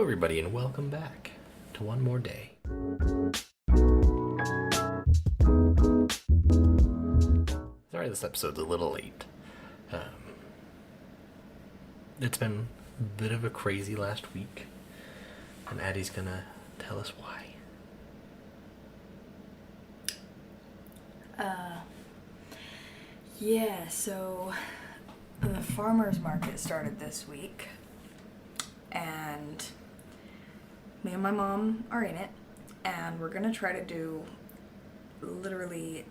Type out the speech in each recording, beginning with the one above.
everybody, and welcome back to One More Day. Sorry this episode's a little late. It's been a bit of a crazy last week, and Addi's gonna tell us why. So the farmer's market started this week, and me and my mom are in it, and we're gonna try to do literally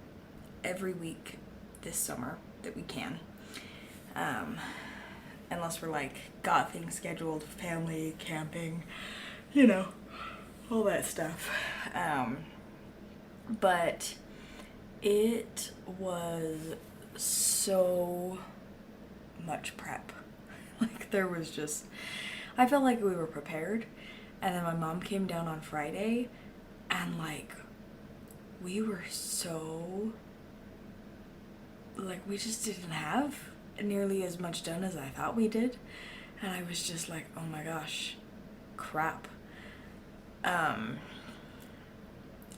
every week this summer that we can. Unless we're got things scheduled, family, camping, all that stuff. But it was so much prep. There was just, I felt like we were prepared, and then my mom came down on Friday, and we were so, we just didn't have nearly as much done as I thought we did, and I was just like, oh my gosh, crap.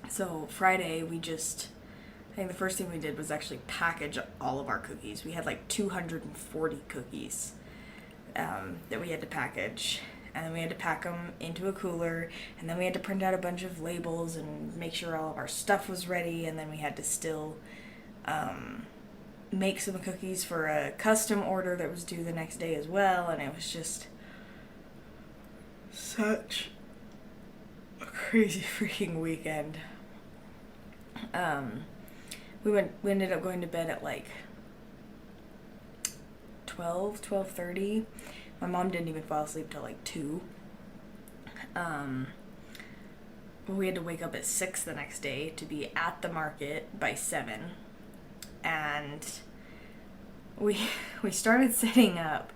So Friday I think the first thing we did was actually package all of our cookies. We had 240 cookies that we had to package, and then we had to pack them into a cooler, and then we had to print out a bunch of labels and make sure all of our stuff was ready, and then we had to still make some cookies for a custom order that was due the next day as well, and it was just such a crazy freaking weekend. We ended up going to bed at 12:30. My mom didn't even fall asleep till 2. We had to wake up at 6 the next day to be at the market by 7. And we started setting up,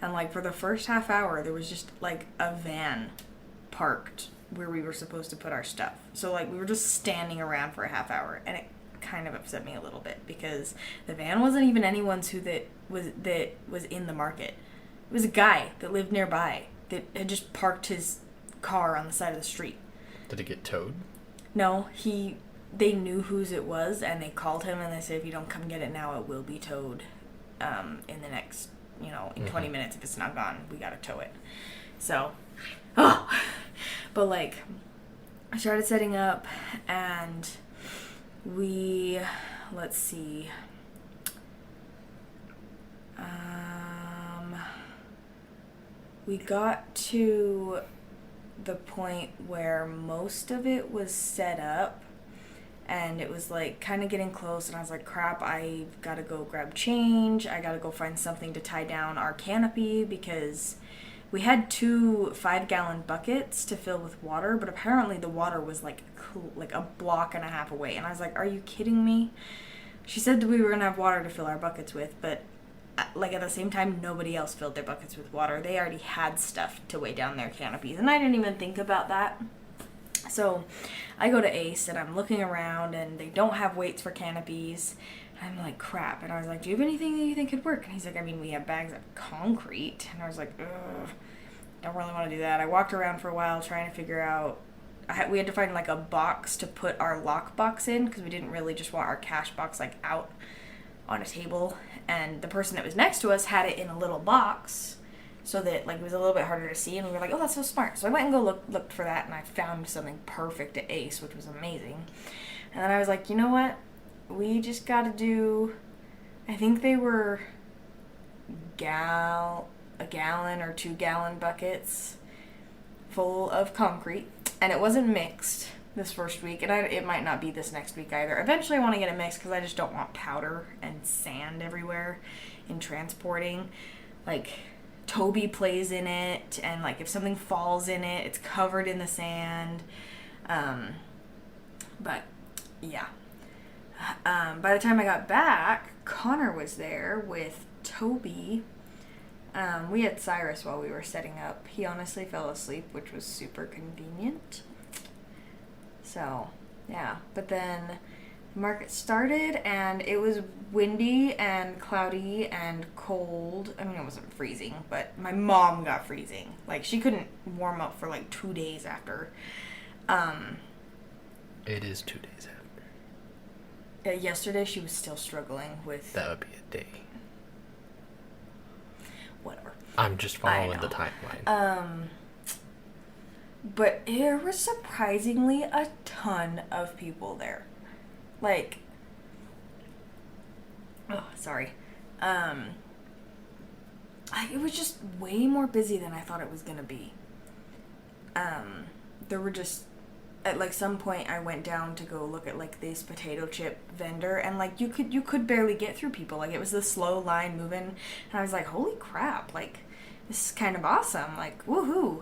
and for the first half hour there was just a van parked where we were supposed to put our stuff. So we were just standing around for a half hour, and it kind of upset me a little bit because the van wasn't even anyone's that was in the market. It was a guy that lived nearby that had just parked his car on the side of the street. Did it get towed? No, they knew whose it was, and they called him and they said, if you don't come get it now, it will be towed in the next, in 20 minutes. If it's not gone, we gotta tow it. So, but I started setting up, and let's see, we got to the point where most of it was set up, and it was kind of getting close, and I was like, crap, I gotta go grab change. I gotta go find something to tie down our canopy, because we had 2 5-gallon buckets to fill with water, but apparently the water was a block and a half away. And I was like, are you kidding me? She said that we were going to have water to fill our buckets with, but at the same time, nobody else filled their buckets with water. They already had stuff to weigh down their canopies, and I didn't even think about that. So I go to Ace, and I'm looking around, and they don't have weights for canopies. I'm like, crap. And I was like, do you have anything that you think could work? And he's like, we have bags of concrete. And I was like, ugh, don't really want to do that. I walked around for a while trying to figure out, we had to find a box to put our lock box in, because we didn't really just want our cash box out on a table. And the person that was next to us had it in a little box, so that it was a little bit harder to see, and we were like, oh, that's so smart. So I went and looked for that, and I found something perfect at Ace, which was amazing. And then I was like, you know what? We just got to do, I think they were a gallon or 2-gallon buckets full of concrete, and it wasn't mixed this first week, and it might not be this next week either. Eventually I want to get it mixed, because I just don't want powder and sand everywhere in transporting. Toby plays in it, and if something falls in it, it's covered in the sand. But yeah. By the time I got back, Connor was there with Toby. We had Cyrus while we were setting up. He honestly fell asleep, which was super convenient. So, yeah. But then market started, and it was windy and cloudy and cold. I mean, it wasn't freezing, but my mom got freezing. Like, she couldn't warm up for like 2 days after. It is 2 days after. Yesterday she was still struggling with... That would be a day. Whatever. I'm just following the timeline. But there was surprisingly a ton of people there. Like, oh, sorry. It was just way more busy than I thought it was gonna be. There were just, at like some point I went down to go look at like this potato chip vendor, and like you could barely get through people. Like, it was the slow line moving, and I was like, holy crap, like this is kind of awesome, like woohoo.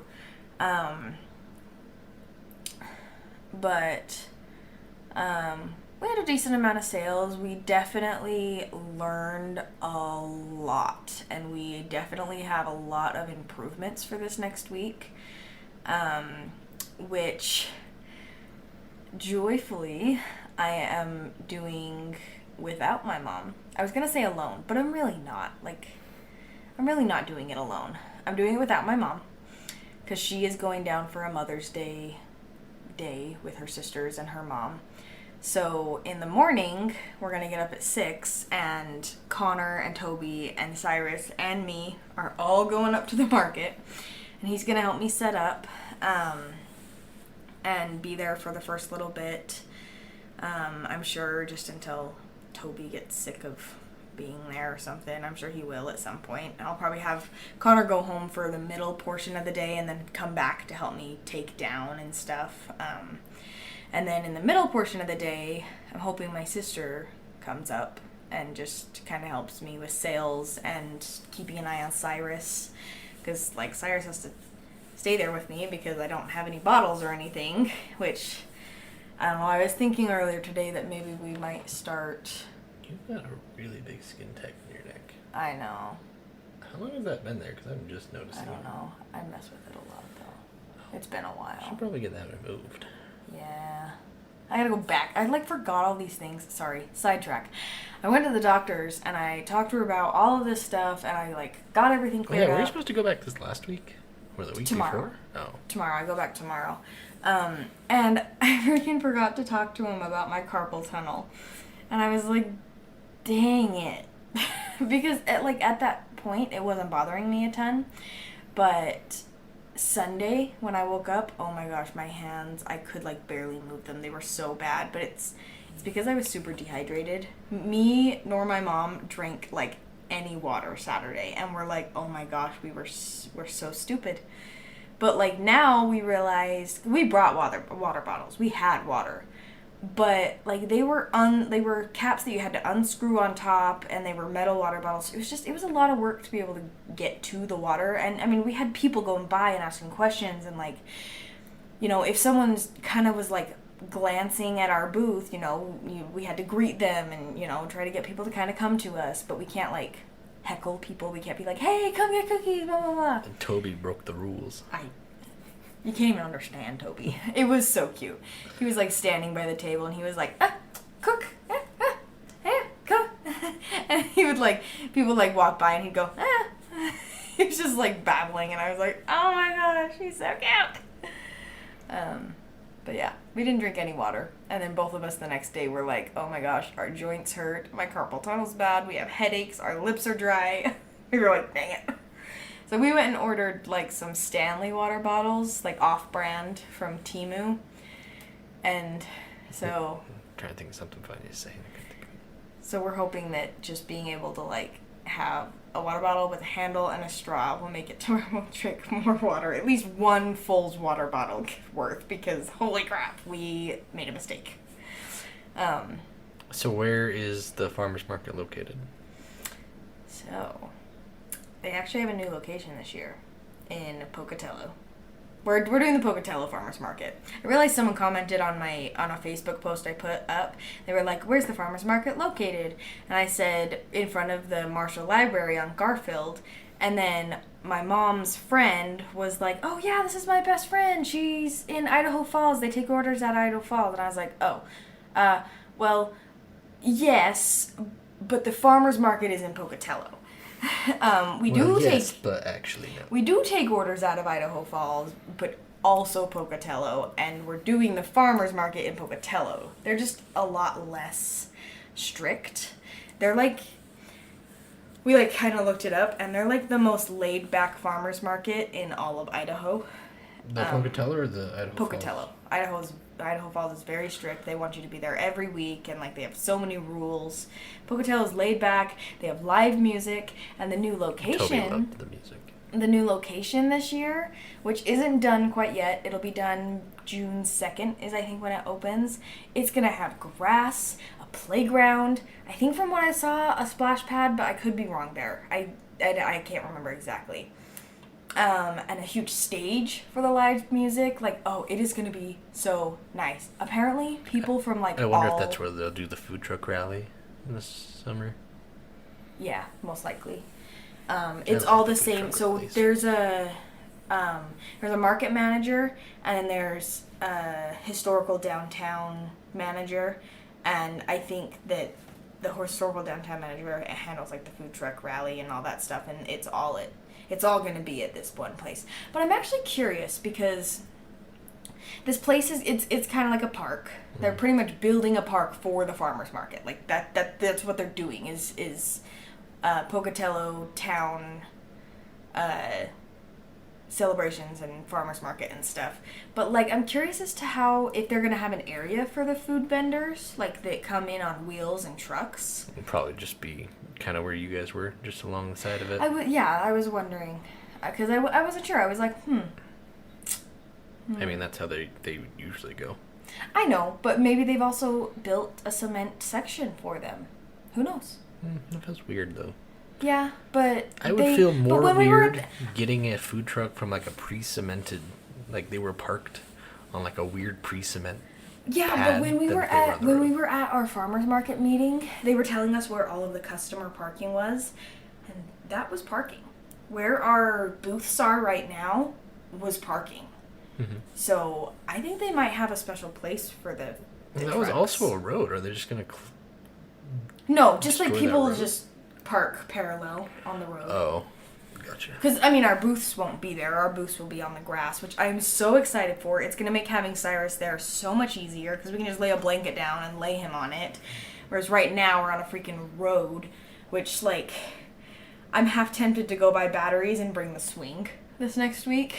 But we had a decent amount of sales. We definitely learned a lot, and we definitely have a lot of improvements for this next week, which joyfully I am doing without my mom. I was gonna say alone, but I'm really not. Like, I'm really not doing it alone. I'm doing it without my mom, because she is going down for a Mother's Day with her sisters and her mom. So in the morning, we're going to get up at 6, and Connor and Toby and Cyrus and me are all going up to the market, and he's going to help me set up and be there for the first little bit. I'm sure just until Toby gets sick of being there or something. I'm sure he will at some point. And I'll probably have Connor go home for the middle portion of the day and then come back to help me take down and stuff. And then in the middle portion of the day, I'm hoping my sister comes up and just kind of helps me with sales and keeping an eye on Cyrus. Because, like, Cyrus has to stay there with me because I don't have any bottles or anything. Which, I don't know, I was thinking earlier today that maybe we might start... You've got a really big skin tag in your neck. I know. How long has that been there? Because I'm just noticing. I don't know. I mess with it a lot, though. It's been a while. I should probably get that removed. Yeah. I gotta go back. I, like, forgot all these things. Sorry. Sidetrack. I went to the doctor's, and I talked to her about all of this stuff, and I, like, got everything cleared were you up. supposed to go back this last week? Or the week Tomorrow. before? Oh. Tomorrow. I go back tomorrow. And I freaking forgot to talk to him about my carpal tunnel. And I was like, dang it. Because, at that point, it wasn't bothering me a ton. But Sunday, when I woke up, oh my gosh, my hands, I could, like, barely move them. They were so bad. But it's because I was super dehydrated. Me nor my mom drank, like, any water Saturday. And we're like, oh my gosh, we're so stupid. But, like, now we realized, we brought water bottles. We had water. But, like, they were caps that you had to unscrew on top, and they were metal water bottles. It was a lot of work to be able to get to the water. And, I mean, we had people going by and asking questions, and, like, you know, if someone's kind of was, like, glancing at our booth, you know, we had to greet them and, you know, try to get people to kind of come to us. But we can't, like, heckle people. We can't be like, hey, come get cookies, blah, blah, blah. And Toby broke the rules. You can't even understand Toby. It was so cute. He was, like, standing by the table, and he was like, cook, cook. And he would, like, people, like, walk by, and he'd go, He was just, like, babbling, and I was like, oh my gosh, he's so cute. But yeah, we didn't drink any water. And then both of us the next day were like, oh my gosh, our joints hurt, my carpal tunnel's bad, we have headaches, our lips are dry. We were like, dang it. So we went and ordered, like, some Stanley water bottles, like, off-brand from Temu. And so... I'm trying to think of something funny to say. So we're hoping that just being able to, like, have a water bottle with a handle and a straw will make it to where we'll drink more water. At least one full water bottle worth, because, holy crap, we made a mistake. So where is the farmer's market located? So... they actually have a new location this year in Pocatello. We're doing the Pocatello Farmers Market. I realized someone commented on a Facebook post I put up. They were like, where's the farmers market located? And I said, in front of the Marshall Library on Garfield. And then my mom's friend was like, oh yeah, this is my best friend. She's in Idaho Falls. They take orders at Idaho Falls. And I was like, oh, Well, yes, but the farmer's market is in Pocatello. But actually no. We do take orders out of Idaho Falls, but also Pocatello, and we're doing the farmer's market in Pocatello. They're just a lot less strict. They're like, we like kind of looked it up, and they're like the most laid back farmer's market in all of Idaho. The Pocatello or the Idaho Pocatello. Falls? Idaho Falls is very strict. They want you to be there every week, and like they have so many rules. Pocatello is laid back. They have live music, and the new location. Toby loved the music. The new location this year, which isn't done quite yet. It'll be done June 2nd is I think when it opens. It's gonna have grass, a playground. I think from what I saw, a splash pad, but I could be wrong there. I can't remember exactly. And a huge stage for the live music. Like, oh, it is going to be so nice. Apparently, people from like I wonder if that's where they'll do the food truck rally this summer. Yeah, most likely. It's all the same. So there's a market manager, and then there's a historical downtown manager, and I think that the historical downtown manager handles like the food truck rally and all that stuff, and it's all going to be at this one place. But I'm actually curious because this place it's kind of like a park. They're pretty much building a park for the farmers market. Like that's what they're doing is Pocatello town celebrations and farmers market and stuff. But like I'm curious as to how if they're going to have an area for the food vendors like that come in on wheels and trucks. It'll probably just be kind of where you guys were, just along the side of it. I was wondering because I wasn't sure. I was like, I mean, that's how they usually go. I know, but maybe they've also built a cement section for them. Who knows? That feels weird, though. Yeah, but I would feel more weird getting a food truck from like a pre-cemented, like they were parked on like a weird pre-cement. Yeah, but when we were at our farmers market meeting, they were telling us where all of the customer parking was, and that was parking. Where our booths are right now was parking. Mm-hmm. So I think they might have a special place for the that trucks. Was also a road. Are they just gonna? No, just like people will just park parallel on the road. Oh. Gotcha. Because, I mean, our booths won't be there. Our booths will be on the grass, which I'm so excited for. It's going to make having Cyrus there so much easier because we can just lay a blanket down and lay him on it. Whereas right now we're on a freaking road, which, like, I'm half tempted to go buy batteries and bring the swing this next week.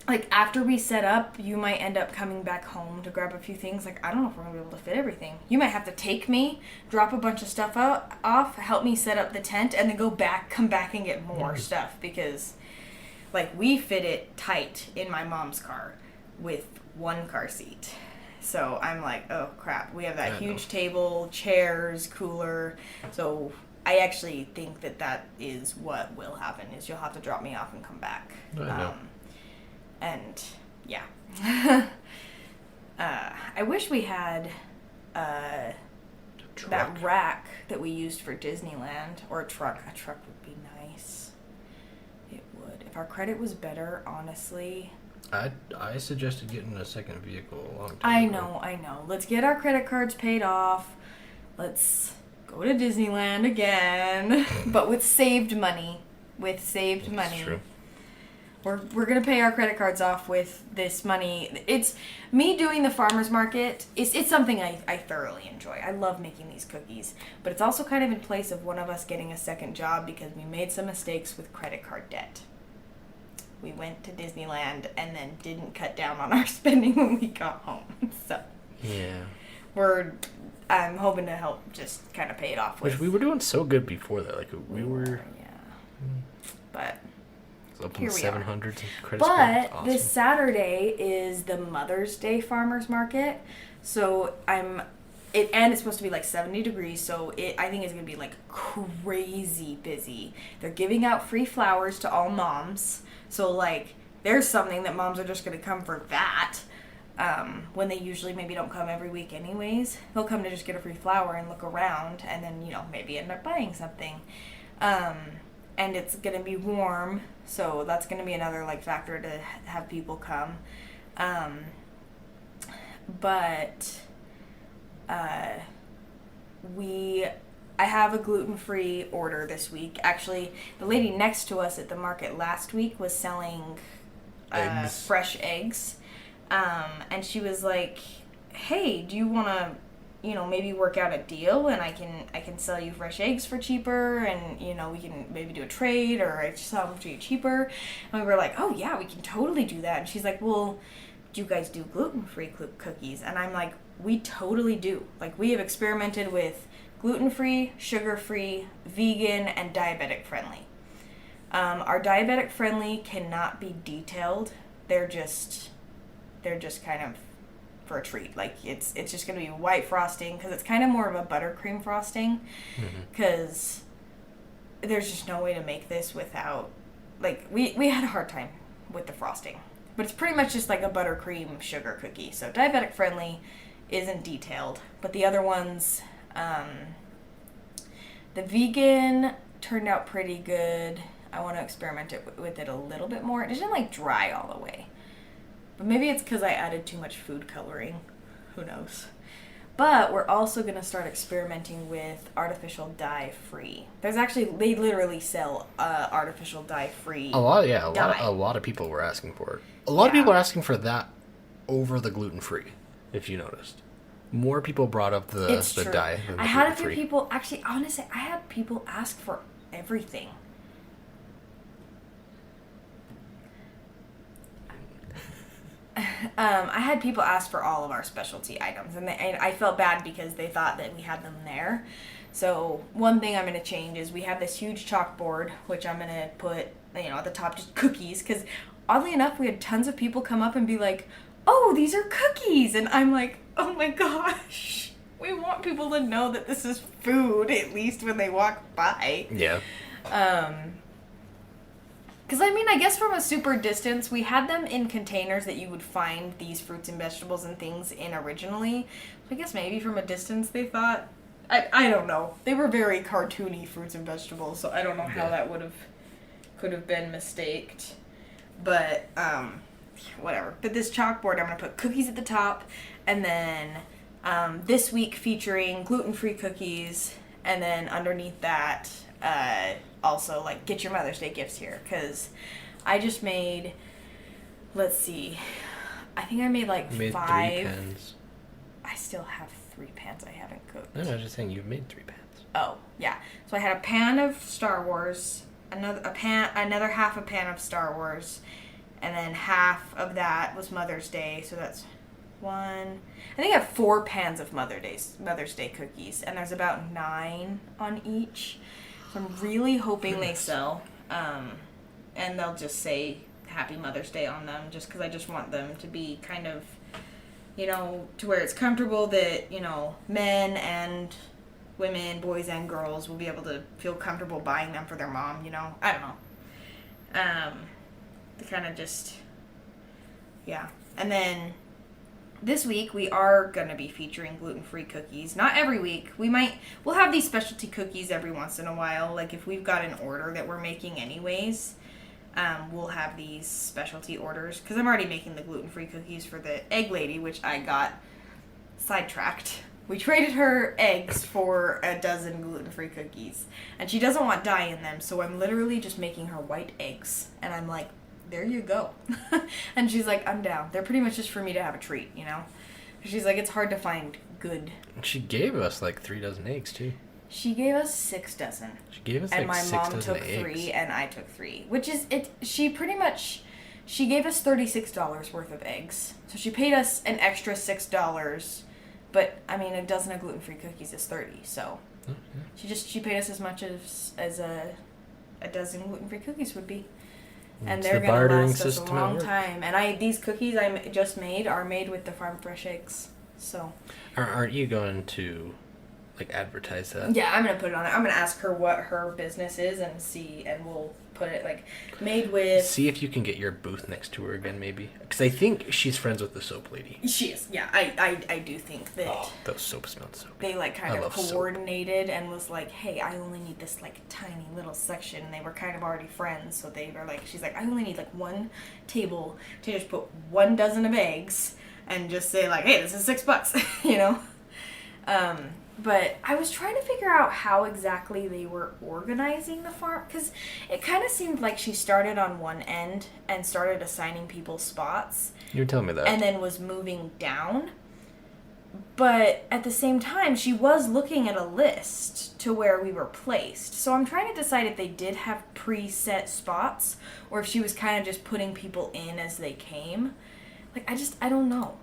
Like, after we set up, you might end up coming back home to grab a few things. Like, I don't know if we're going to be able to fit everything. You might have to take me, drop a bunch of stuff off, help me set up the tent, and then come back and get more stuff. Because, like, we fit it tight in my mom's car with one car seat. So I'm like, oh, crap. We have that huge table, chairs, cooler. So I actually think that is what will happen, is you'll have to drop me off and come back. And, yeah. I wish we had that rack that we used for Disneyland. Or a truck. A truck would be nice. It would. If our credit was better, honestly. I suggested getting a second vehicle a long time ago. I know. Let's get our credit cards paid off. Let's go to Disneyland again. But with saved money. That's true. We're going to pay our credit cards off with this money. It's me doing the farmer's market. It's something I thoroughly enjoy. I love making these cookies. But it's also kind of in place of one of us getting a second job because we made some mistakes with credit card debt. We went to Disneyland and then didn't cut down on our spending when we got home. So yeah, I'm hoping to help just kind of pay it off with. Which we were doing so good before that. Like we were. Yeah. But. Up in the 700s credit But awesome. This Saturday is the Mother's Day Farmers Market, so and it's supposed to be like 70 degrees, so I think it's gonna be like crazy busy. They're giving out free flowers to all moms, so like there's something that moms are just gonna come for that. When they usually maybe don't come every week anyways, they'll come to just get a free flower and look around, and then maybe end up buying something. And it's going to be warm, so that's going to be another factor to have people come. But I have a gluten-free order this week. Actually, the lady next to us at the market last week was selling fresh eggs. And she was like, hey, do you want to, maybe work out a deal and I can sell you fresh eggs for cheaper and, we can maybe do a trade or I sell them to you cheaper. And we were like, oh yeah, we can totally do that. And she's like, well, do you guys do gluten-free cookies? And I'm like, we totally do. Like, we have experimented with gluten-free, sugar-free, vegan, and diabetic-friendly. Our diabetic-friendly cannot be detailed. They're just kind of for a treat. Like, it's just going to be white frosting because it's kind of more of a buttercream frosting because there's just no way to make this without, like, we had a hard time with the frosting. But it's pretty much just like a buttercream sugar cookie. So diabetic-friendly isn't detailed. But the other ones, the vegan turned out pretty good. I want to experiment with it a little bit more. It didn't, like, dry all the way. But maybe it's because I added too much food coloring. Who knows? But we're also going to start experimenting with artificial dye-free. There's actually, they literally sell artificial dye-free A lot of people were asking for it. A lot of people are asking for that over the gluten-free, if you noticed. More people brought up the dye than the I had a gluten-free. few people, actually, honestly, I had people ask for everything. I had people ask for all of our specialty items, and I felt bad because they thought that we had them there. So one thing I'm going to change is we have this huge chalkboard, which I'm going to put, at the top, just cookies, because oddly enough, we had tons of people come up and be like, oh, these are cookies, and I'm like, oh my gosh, we want people to know that this is food, at least when they walk by. Yeah. Because, I guess from a super distance, we had them in containers that you would find these fruits and vegetables and things in originally. I guess maybe from a distance they thought, I don't know. They were very cartoony fruits and vegetables, so I don't know how that could have been mistaked. But, whatever. But this chalkboard, I'm going to put cookies at the top, and then this week featuring gluten-free cookies, and then underneath that, also, like, get your Mother's Day gifts here, because I just made, let's see, I think I made, like, 5. 3 pans. I still have 3 pans I haven't cooked. No, I was just saying you've made 3 pans. Oh, yeah. So I had a pan of Star Wars, another half a pan of Star Wars, and then half of that was Mother's Day, so that's 1. I think I have 4 pans of Mother's Day cookies, and there's about 9 on each. So I'm really hoping they sell, and they'll just say Happy Mother's Day on them, just because I just want them to be kind of, to where it's comfortable that, men and women, boys and girls will be able to feel comfortable buying them for their mom, I don't know. They kind of just, yeah. And then this week, we are going to be featuring gluten-free cookies. Not every week. We'll have these specialty cookies every once in a while. Like, if we've got an order that we're making anyways, we'll have these specialty orders. Because I'm already making the gluten-free cookies for the egg lady, which I got sidetracked. We traded her eggs for a dozen gluten-free cookies. And she doesn't want dye in them, so I'm literally just making her white eggs. And I'm like, there you go. And she's like, I'm down. They're pretty much just for me to have a treat, She's like, it's hard to find good. She gave us like 3 dozen eggs too. She gave us 6 dozen. She gave us and like 6 dozen eggs. And my mom took 3 and I took 3. Which is, she gave us $36 worth of eggs. So she paid us an extra $6. But, a dozen of gluten-free cookies is $30, so. Oh, yeah. She paid us as much as a dozen gluten-free cookies would be. And they're going to last us a long time. And these cookies I just made are made with the farm fresh eggs. So. Aren't you going to, like, advertise that? Yeah, I'm going to put it on it. I'm going to ask her what her business is and we'll put it, like, made with. See if you can get your booth next to her again, maybe. Because I think she's friends with the soap lady. She is, yeah. I do think that. Oh, those soaps smell so good. They, like, kind of coordinated and was like, hey, I only need this, like, tiny little section. And they were kind of already friends, so they were like, she's like, I only need, like, 1 table to just put 1 dozen of eggs and just say, like, hey, this is $6, But I was trying to figure out how exactly they were organizing the farm, because it kind of seemed like she started on one end and started assigning people spots. You were telling me that. And then was moving down. But at the same time, she was looking at a list to where we were placed. So I'm trying to decide if they did have preset spots or if she was kind of just putting people in as they came. Like, I don't know.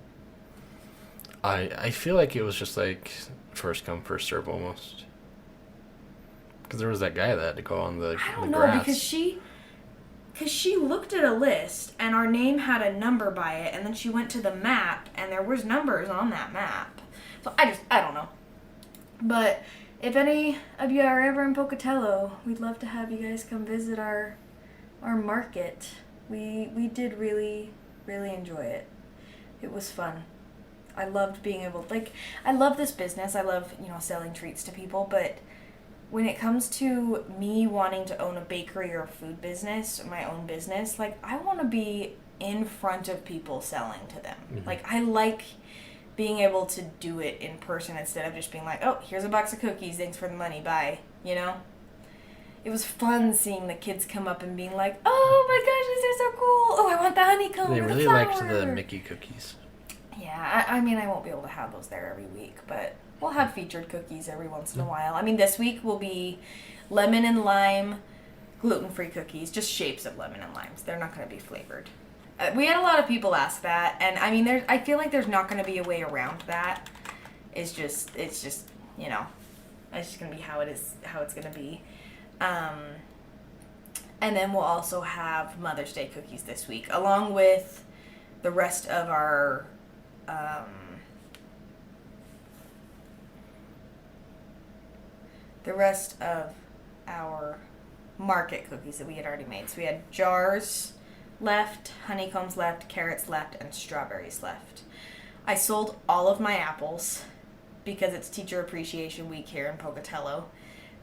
I feel like it was just like first come, first serve almost. Because there was that guy that had to go on the I don't the know, grass. because she looked at a list and our name had a number by it, and then she went to the map and there was numbers on that map. So I don't know. But if any of you are ever in Pocatello, we'd love to have you guys come visit our market. We did really, really enjoy it. It was fun. I loved being able, I love this business. I love, selling treats to people, but when it comes to me wanting to own a bakery or a food business, my own business, I want to be in front of people selling to them. Mm-hmm. I like being able to do it in person instead of just being like, oh, here's a box of cookies, thanks for the money, bye, It was fun seeing the kids come up and being like, oh my gosh, these are so cool. Oh, I want the honeycomb They or the really flower. liked the Mickey cookies. Yeah, I mean, I won't be able to have those there every week, but we'll have featured cookies every once in a while. I mean, this week will be lemon and lime gluten-free cookies, just shapes of lemon and limes. They're not going to be flavored. We had a lot of people ask that, and I mean, I feel like there's not going to be a way around that. It's just, it's just going to be how it's going to be. And then we'll also have Mother's Day cookies this week, along with the rest of our market cookies that we had already made. So we had jars left, honeycombs left, carrots left, and strawberries left. I sold all of my apples because it's Teacher Appreciation Week here in Pocatello.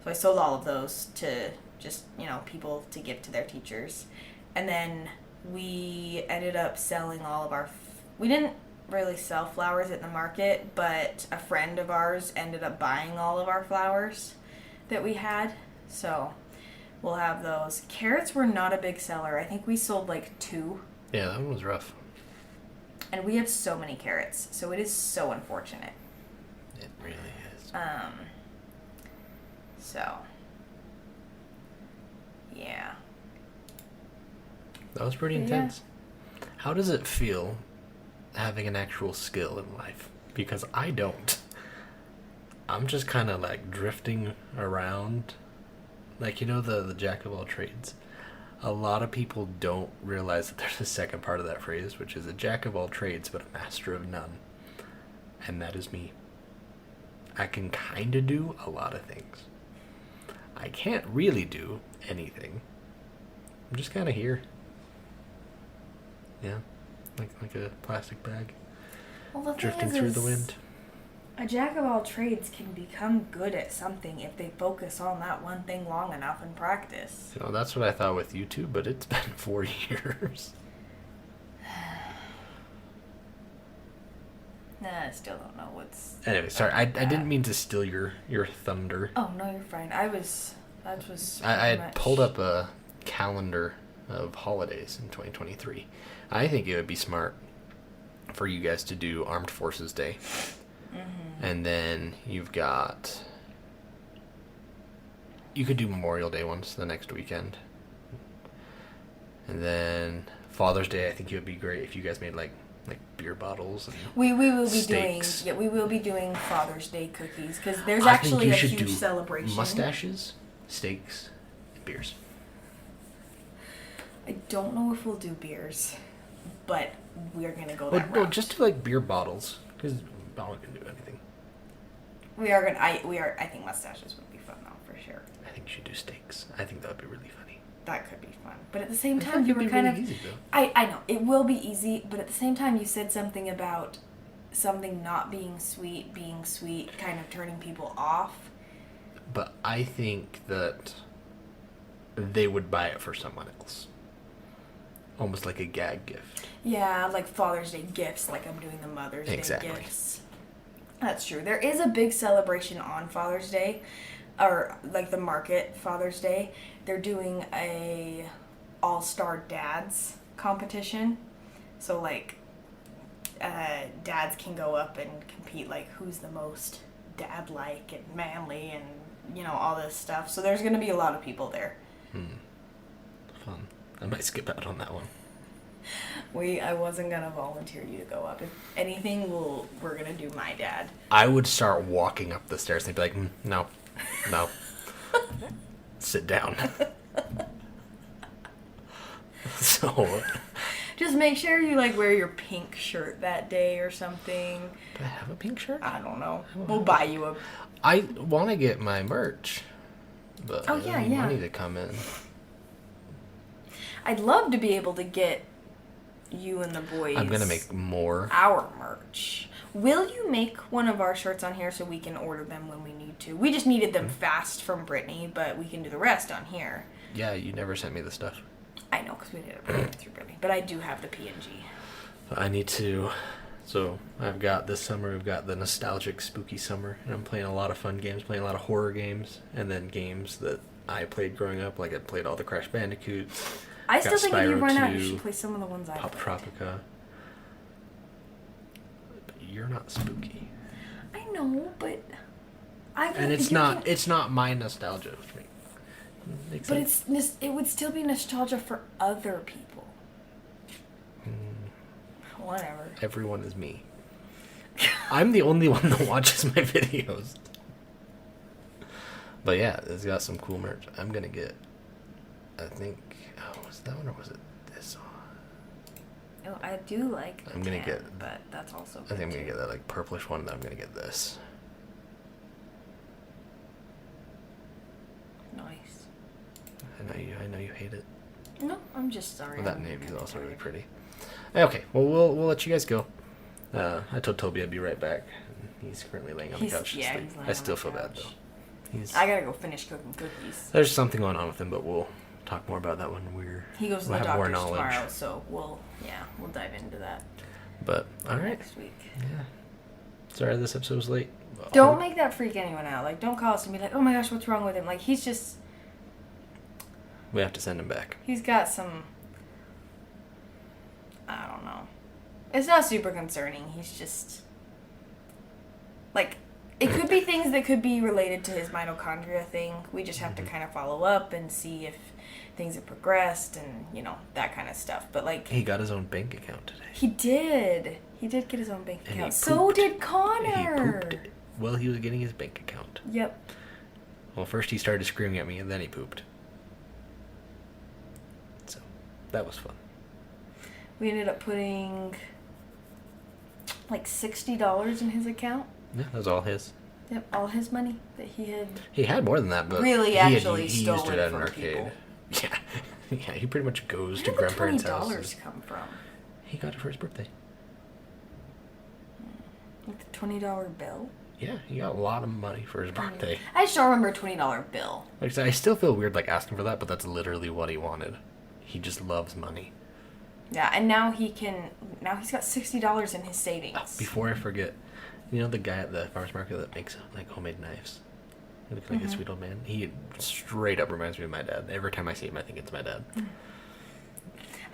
So I sold all of those to just, people to give to their teachers. And then we ended up selling all of we didn't really sell flowers at the market, but a friend of ours ended up buying all of our flowers that we had. So we'll have those. Carrots were not a big seller. I think we sold 2. Yeah, that one was rough. And we have so many carrots, so it is so unfortunate. It really is. So, yeah. That was pretty intense. Yeah. How does it feel having an actual skill in life? Because I don't. I'm just kind of drifting around. The jack of all trades. A lot of people don't realize that there's a second part of that phrase, which is a jack of all trades, but a master of none. And that is me. I can kind of do a lot of things. I can't really do anything. I'm just kind of here. Yeah. Like a plastic bag. Well, the drifting thing through the wind. A jack of all trades can become good at something if they focus on that one thing long enough and practice. That's what I thought with you too, but it's been 4 years. I still don't know what's... Anyway, sorry, I didn't mean to steal your thunder. Oh, no, you're fine. I had pulled up a calendar of holidays in 2023. I think it would be smart for you guys to do Armed Forces Day. Mm-hmm. And then you could do Memorial Day once the next weekend. And then Father's Day, I think it would be great if you guys made like beer bottles and we will be steaks. we will be doing Father's Day cookies because there's actually a huge celebration. Mustaches, steaks, and beers. I don't know if we'll do beers, but we're gonna go that route. Well, just do beer bottles because Bella can do anything. I think mustaches would be fun though, for sure. I think you should do steaks. I think that would be really funny. That could be fun. But at the same time, you were kind of... Easy, though. I know. It will be easy, but at the same time, you said something about something not being sweet, kind of turning people off. But I think that they would buy it for someone else. Almost like a gag gift. Yeah, like Father's Day gifts, like I'm doing the Mother's exactly. Day gifts. That's true. There is a big celebration on Father's Day, or like the market Father's Day. They're doing a all-star dads competition. So like dads can go up and compete, like who's the most dad-like and manly and, you know, all this stuff. So there's going to be a lot of people there. Fun. I might skip out on that one. I wasn't going to volunteer you to go up. If anything, we're going to do my dad. I would start walking up the stairs and they'd be like, no. Sit down. So... Just make sure you, like, wear your pink shirt that day or something. Do I have a pink shirt? I don't know. We'll buy you a... I want to get my merch, but oh, I need money to come in. I'd love to be able to get you and the boys... I'm going to make more. ...our merch. Will you make one of our shirts on here so we can order them when we need to? We just needed them fast from Brittany, but we can do the rest on here. Yeah, you never sent me the stuff. I know, because we did it through Brittany. But I do have the PNG. I need to... So, I've got this summer, I've got the nostalgic spooky summer, and I'm playing a lot of fun games, playing a lot of horror games, and then games that I played growing up, like I played all the Crash Bandicoots. I still think if you run out, you 2, should play some of the ones I Pop played. Tropica. But you're not spooky. I know, but... And it's not my nostalgia, which makes but sense. it would still be nostalgia for other people. Whatever. Everyone is me. I'm the only one that watches my videos. But yeah, it's got some cool merch. I'm gonna get, I think, was that one or was it this one? Oh, I do like the I'm gonna tan, get, but that's also I think I'm gonna get that like purplish one, then I'm gonna get this. Nice. I know you hate it. No, I'm just sorry. Well, that navy is also really pretty. Okay, well we'll let you guys go. I told Toby I'd be right back. He's currently laying on the couch. Yeah, to sleep. I still feel bad though. I gotta go finish cooking cookies. There's something going on with him, but we'll talk more about that when he goes to we'll the have more doctor's knowledge tomorrow, so we'll dive into that. But all right, next week. Yeah. Sorry, this episode was late. Don't make that freak anyone out. Like, don't call us and be like, "Oh my gosh, what's wrong with him?" Like, he's just. We have to send him back. He's got some. I don't know. It's not super concerning. He's just. Like, it could be things that could be related to his mitochondria thing. We just have to kind of follow up and see if things have progressed and, you know, that kind of stuff. But, like... He got his own bank account today. He did. He did get his own bank And account. he So pooped. did Connor. He pooped while he was getting his bank account. Yep. Well, first he started screaming at me, and then he pooped. So, that was fun. We ended up putting, like, $60 in his account. Yeah, that was all his. Yep, all his money that he had. He had more than that, but Really, he actually used stolen it at an from arcade. people. Yeah, yeah. He pretty much goes to Where did the grandparents' $20 houses. come from? He got it for his birthday. Like a $20 bill? Yeah, he got a lot of money for his birthday. I just don't remember a $20 bill. Like I said, I still feel weird like asking for that, but that's literally what he wanted. He just loves money. Yeah, and now he's got $60 in his savings. Before I forget, you know the guy at the farmer's market that makes like homemade knives? He looks like a sweet old man. He straight up reminds me of my dad. Every time I see him, I think it's my dad.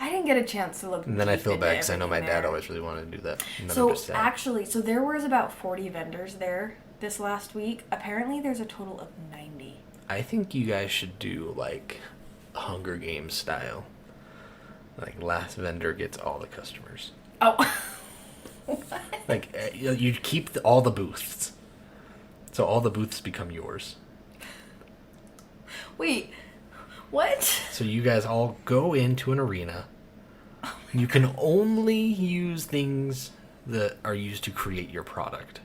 I didn't get a chance to look. And then I deep feel into bad because I know my everything dad there. always really wanted to do that. And then So I'm just sad. actually, there was about 40 vendors there this last week. Apparently, there's a total of 90. I think you guys should do like Hunger Games style. Like last vendor gets all the customers. Oh. Like you keep all the booths, so all the booths become yours. Wait, what? So you guys all go into an arena. You can only use things that are used to create your product.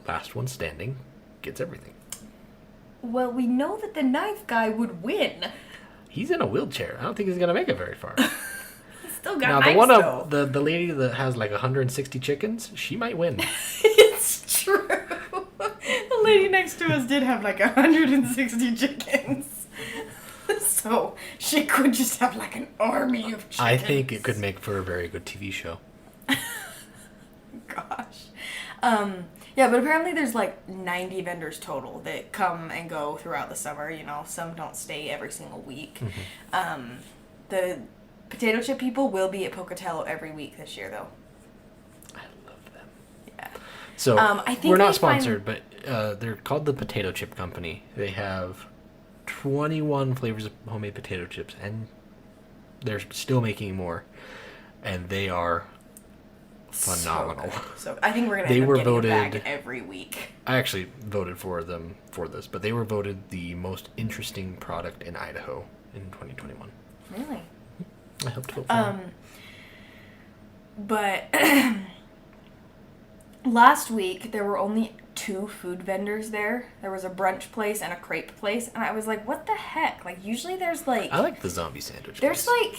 Last one standing gets everything. Well, we know that the knife guy would win. He's in a wheelchair. I don't think he's gonna make it very far. He's still got Now the knives, one though. of the lady that has like 160 chickens, she might win. It's true. The lady next to us did have like 160 chickens. So she could just have like an army of chickens. I think it could make for a very good TV show. gosh. Yeah, but apparently there's like 90 vendors total that come and go throughout the summer. You know, some don't stay every single week. The potato chip people will be at Pocatello every week this year, though. I love them. Yeah. So I think we're not they sponsored, but they're called the Potato Chip Company. They have 21 flavors of homemade potato chips, and they're still making more. And they are phenomenal. So I think we're gonna They end were up getting voted- a bag every week. I actually voted for them for this, but they were voted the most interesting product in Idaho in 2021. Really? I helped vote for them. But last week there were only 2 food vendors there. There was a brunch place and a crepe place, and I was like, "What the heck?" Like usually there's like I like the zombie sandwich. there's place. like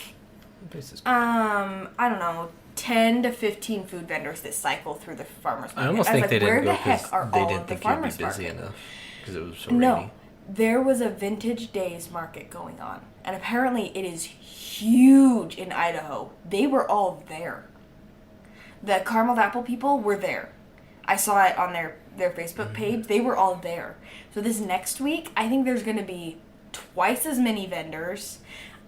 Place is- I don't know, 10 to 15 food vendors that cycle through the farmers market. I almost was think like, they where didn't the go heck because are they all didn't of the think you'd be farmers busy market? enough because it was so No, rainy. there was a vintage days market going on, and apparently it is huge in Idaho. They were all there. The caramel apple people were there. I saw it on their Facebook page. They were all there. So this next week, I think there's going to be twice as many vendors.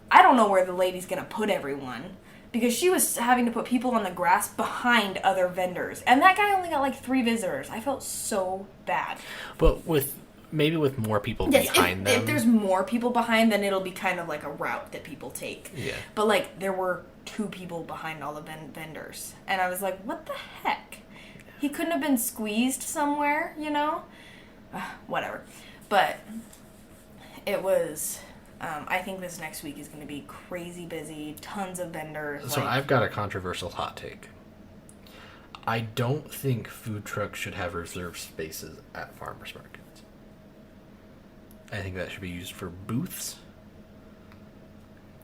I don't know where the lady's going to put everyone, because she was having to put people on the grass behind other vendors. And that guy only got like 3 visitors. I felt so bad. But with more people behind them. If there's more people behind, then it'll be kind of like a route that people take. Yeah. But like there were 2 people behind all the vendors, and I was like, "What the heck?" He couldn't have been squeezed somewhere, you know? Whatever. But it was. I think this next week is going to be crazy busy. Tons of vendors. So I've got a controversial hot take. I don't think food trucks should have reserved spaces at farmers markets. I think that should be used for booths.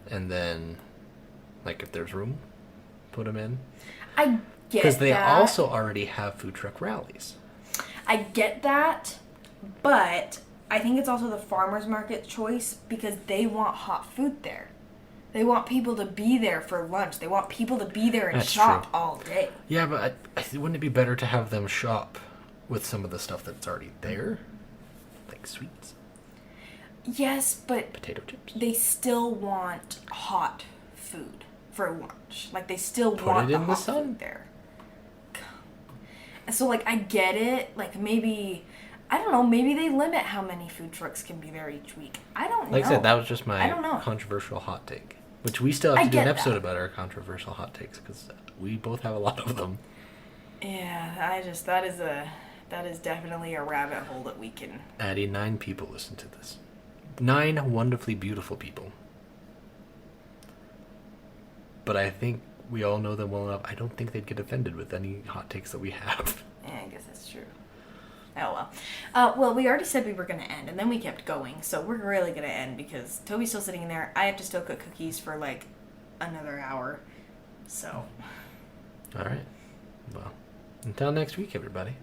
And then, like, if there's room, put them in. I get that. Because they also already have food truck rallies. I get that, but I think it's also the farmers market choice because they want hot food there. They want people to be there for lunch. They want people to be there and That's shop true. all day. Yeah, but wouldn't it be better to have them shop with some of the stuff that's already there? Like sweets, Yes, but potato chips. they still want hot food for lunch. Like they still Put want it in the hot sun. food there. So like I get it. Like maybe I don't know. Maybe they limit how many food trucks can be there each week. I don't know. Like I said, that was just my I don't know. controversial hot take. Which we still have to do an get episode that. about our controversial hot takes because we both have a lot of them. Yeah, that is definitely a rabbit hole that we can. Addi, 9 people listen to this. 9 wonderfully beautiful people. But I think we all know them well enough. I don't think they'd get offended with any hot takes that we have. Yeah, I guess that's true. Oh well. Well, we already said we were going to end, and then we kept going. So we're really going to end because Toby's still sitting in there. I have to still cook cookies for like another hour. So. All right. Well, until next week, everybody.